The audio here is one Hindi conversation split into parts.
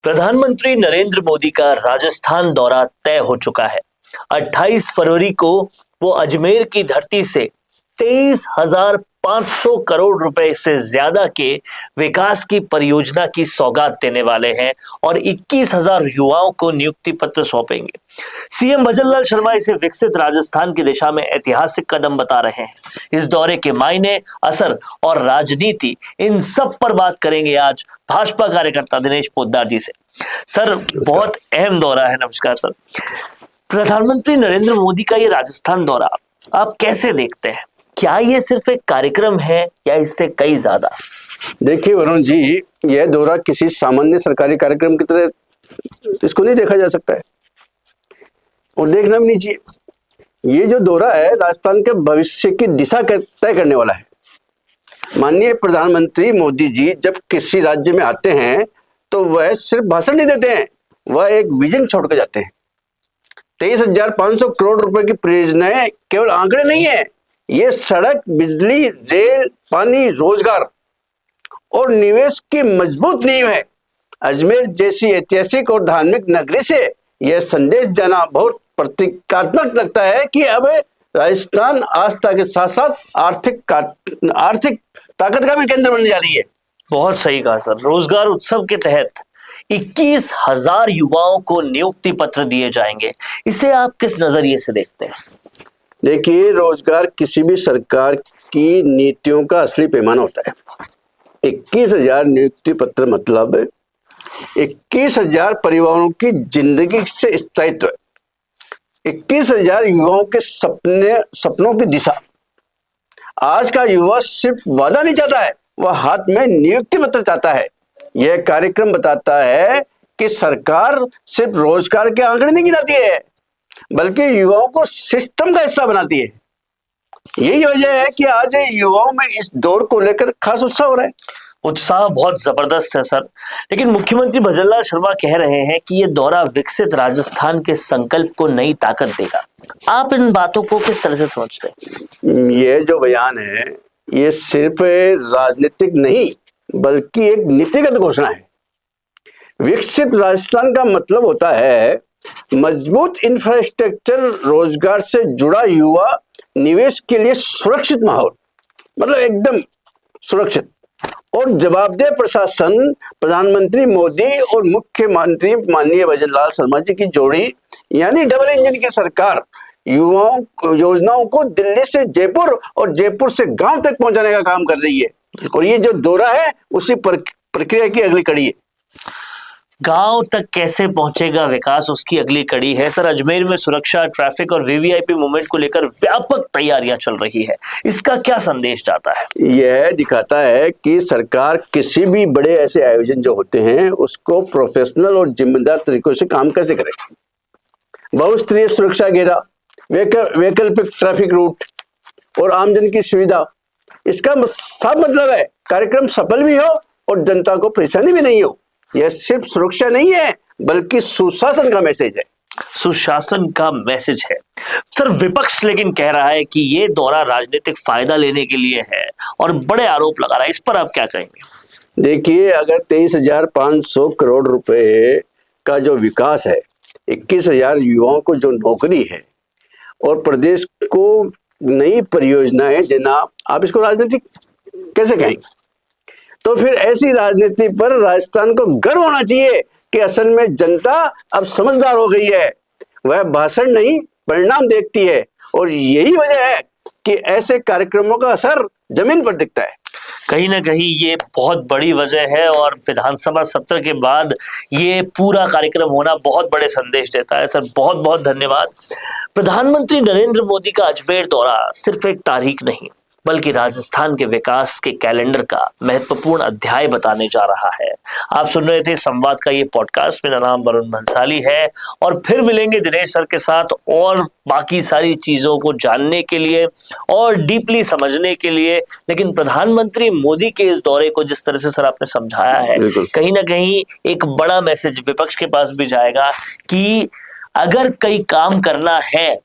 प्रधानमंत्री नरेंद्र मोदी का राजस्थान दौरा तय हो चुका है। 28 फरवरी को वो अजमेर की धरती से 23,500 करोड़ रुपए से ज्यादा के विकास की परियोजना की सौगात देने वाले हैं और 21,000 युवाओं को नियुक्ति पत्र सौंपेंगे। सीएम भजनलाल शर्मा इसे विकसित राजस्थान की दिशा में ऐतिहासिक कदम बता रहे हैं। इस दौरे के मायने, असर और राजनीति, इन सब पर बात करेंगे आज भाजपा कार्यकर्ता दिनेश पोद्दार जी से। सर, बहुत अहम दौरा है। नमस्कार सर। प्रधानमंत्री नरेंद्र मोदी का ये राजस्थान दौरा आप कैसे देखते हैं? क्या ये सिर्फ एक कार्यक्रम है या इससे कई ज्यादा? देखिए वरुण जी, यह दौरा किसी सामान्य सरकारी कार्यक्रम की तरह इसको नहीं देखा जा सकता है और देखना भी नहीं चाहिए। ये जो दौरा है राजस्थान के भविष्य की दिशा तय करने वाला है। माननीय प्रधानमंत्री मोदी जी जब किसी राज्य में आते हैं तो वह सिर्फ भाषण नहीं देते हैं, वह एक विजन छोड़ कर जाते हैं। 23,500 करोड़ रुपए की परियोजनाएं केवल आंकड़े नहीं है, ये सड़क, बिजली, रेल, पानी, रोजगार और निवेश की मजबूत नींव है। अजमेर जैसी ऐतिहासिक और धार्मिक नगरी से यह संदेश जाना बहुत प्रतीकात्मक लगता है कि अब राजस्थान आस्था के साथ साथ आर्थिक ताकत का भी केंद्र बनने जा रही है। बहुत सही कहा सर। रोजगार उत्सव के तहत 21,000 युवाओं को नियुक्ति पत्र दिए जाएंगे। इसे आप किस नजरिए से देखते हैं? देखिए, रोजगार किसी भी सरकार की नीतियों का असली पैमाना होता है। 21,000 नियुक्ति पत्र मतलब 21,000 परिवारों की जिंदगी से स्थायित्व, 21,000 युवाओं के सपनों की दिशा। आज का युवा सिर्फ वादा नहीं चाहता है, वह हाथ में नियुक्ति पत्र चाहता है। यह कार्यक्रम बताता है कि सरकार सिर्फ रोजगार के आंकड़े नहीं गिनाती है, बल्कि युवाओं को सिस्टम का हिस्सा बनाती है। यही वजह है कि आज युवाओं में इस दौर को लेकर खास उत्साह हो रहा है। उत्साह बहुत जबरदस्त है सर। लेकिन मुख्यमंत्री भजनलाल शर्मा कह रहे हैं कि ये दौरा विकसित राजस्थान के संकल्प को नई ताकत देगा। आप इन बातों को किस तरह से समझते हैं? ये जो बयान है ये सिर्फ राजनीतिक नहीं बल्कि एक नीतिगत घोषणा है। विकसित राजस्थान का मतलब होता है मजबूत इंफ्रास्ट्रक्चर, रोजगार से जुड़ा युवा, निवेश के लिए सुरक्षित माहौल, मतलब एकदम सुरक्षित और जवाबदेह प्रशासन। प्रधानमंत्री मोदी और मुख्यमंत्री माननीय भजनलाल शर्मा जी की जोड़ी यानी डबल इंजन की सरकार युवाओं योजनाओं को दिल्ली से जयपुर और जयपुर से गांव तक पहुंचाने का काम कर रही है और ये जो दौरा है उसी प्रक्रिया की अगली कड़ी है। गांव तक कैसे पहुंचेगा विकास, उसकी अगली कड़ी है। सर, अजमेर में सुरक्षा, ट्रैफिक और वीवीआईपी मूवमेंट को लेकर व्यापक तैयारियां चल रही है। इसका क्या संदेश जाता है? यह दिखाता है कि सरकार किसी भी बड़े ऐसे आयोजन जो होते हैं उसको प्रोफेशनल और जिम्मेदार तरीकों से काम कैसे करे। बहुस्तरीय सुरक्षा घेरा, वैकल्पिक ट्रैफिक रूट और आमजन की सुविधा, इसका साफ मतलब है कार्यक्रम सफल भी हो और जनता को परेशानी भी नहीं हो। यह सिर्फ सुरक्षा नहीं है बल्कि सुशासन का मैसेज है। सुशासन का मैसेज है। सर, विपक्ष लेकिन कह रहा है कि ये दौरा राजनीतिक फायदा लेने के लिए है और बड़े आरोप लगा रहा है। इस पर आप क्या कहेंगे? देखिए, अगर 23,500 करोड़ रुपए का जो विकास है, 21,000 युवाओं को जो नौकरी है और प्रदेश को नई परियोजनाएं देना, आप इसको राजनीतिक कैसे कहेंगे? तो फिर ऐसी राजनीति पर राजस्थान को गर्व होना चाहिए कि असल में जनता अब समझदार हो गई है। वह भाषण नहीं परिणाम देखती है और यही वजह है कि ऐसे कार्यक्रमों का असर जमीन पर दिखता है। कहीं ना कहीं ये बहुत बड़ी वजह है और विधानसभा सत्र के बाद ये पूरा कार्यक्रम होना बहुत बड़े संदेश देता है। सर, बहुत बहुत धन्यवाद। प्रधानमंत्री नरेंद्र मोदी का अजमेर दौरा सिर्फ एक तारीख नहीं बल्कि राजस्थान के विकास के कैलेंडर का महत्वपूर्ण अध्याय बताने जा रहा है। आप सुन रहे थे संवाद का ये पॉडकास्ट। मेरा नाम वरुण भंसाली है और फिर मिलेंगे दिनेश सर के साथ और बाकी सारी चीजों को जानने के लिए और डीपली समझने के लिए। लेकिन प्रधानमंत्री मोदी के इस दौरे को जिस तरह से सर आपने समझाया है, कहीं ना कहीं एक बड़ा मैसेज विपक्ष के पास भी जाएगा कि अगर कई काम करना है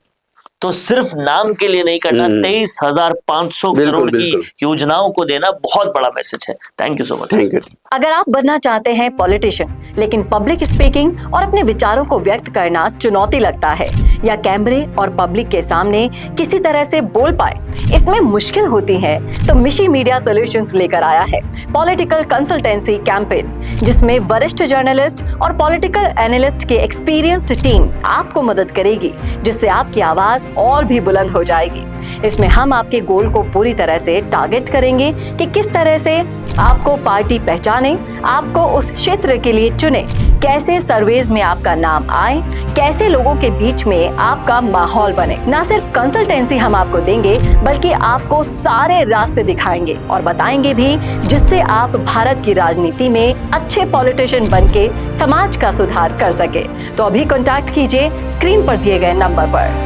तो सिर्फ नाम के लिए नहीं करना, 23,500 करोड़ की योजनाओं को देना बहुत बड़ा मैसेज है। Thank you so much. Thank you. अगर आप बनना चाहते हैं पॉलिटिशियन, लेकिन पब्लिक स्पीकिंग और अपने विचारों को व्यक्त करना चुनौती लगता है, या कैमरे और पब्लिक के सामने किसी तरह से बोल पाए इसमें मुश्किल होती है, तो मिशी मीडिया सॉल्यूशंस लेकर आया है पॉलिटिकल कंसल्टेंसी कैंपेन, जिसमें वरिष्ठ जर्नलिस्ट और पॉलिटिकल एनालिस्ट की एक्सपीरियंस्ड टीम आपको मदद करेगी, जिससे आपकी आवाज और भी बुलंद हो जाएगी। इसमें हम आपके गोल को पूरी तरह से टारगेट करेंगे कि किस तरह से आपको पार्टी पहचाने, आपको उस क्षेत्र के लिए चुने, कैसे सर्वेज में आपका नाम आए, कैसे लोगों के बीच में आपका माहौल बने। ना सिर्फ कंसल्टेंसी हम आपको देंगे, बल्कि आपको सारे रास्ते दिखाएंगे और बताएंगे भी, जिससे आप भारत की राजनीति में अच्छे पॉलिटिशियन बनके समाज का सुधार कर सके। तो अभी कॉन्टैक्ट कीजिए स्क्रीन पर दिए गए नंबर पर।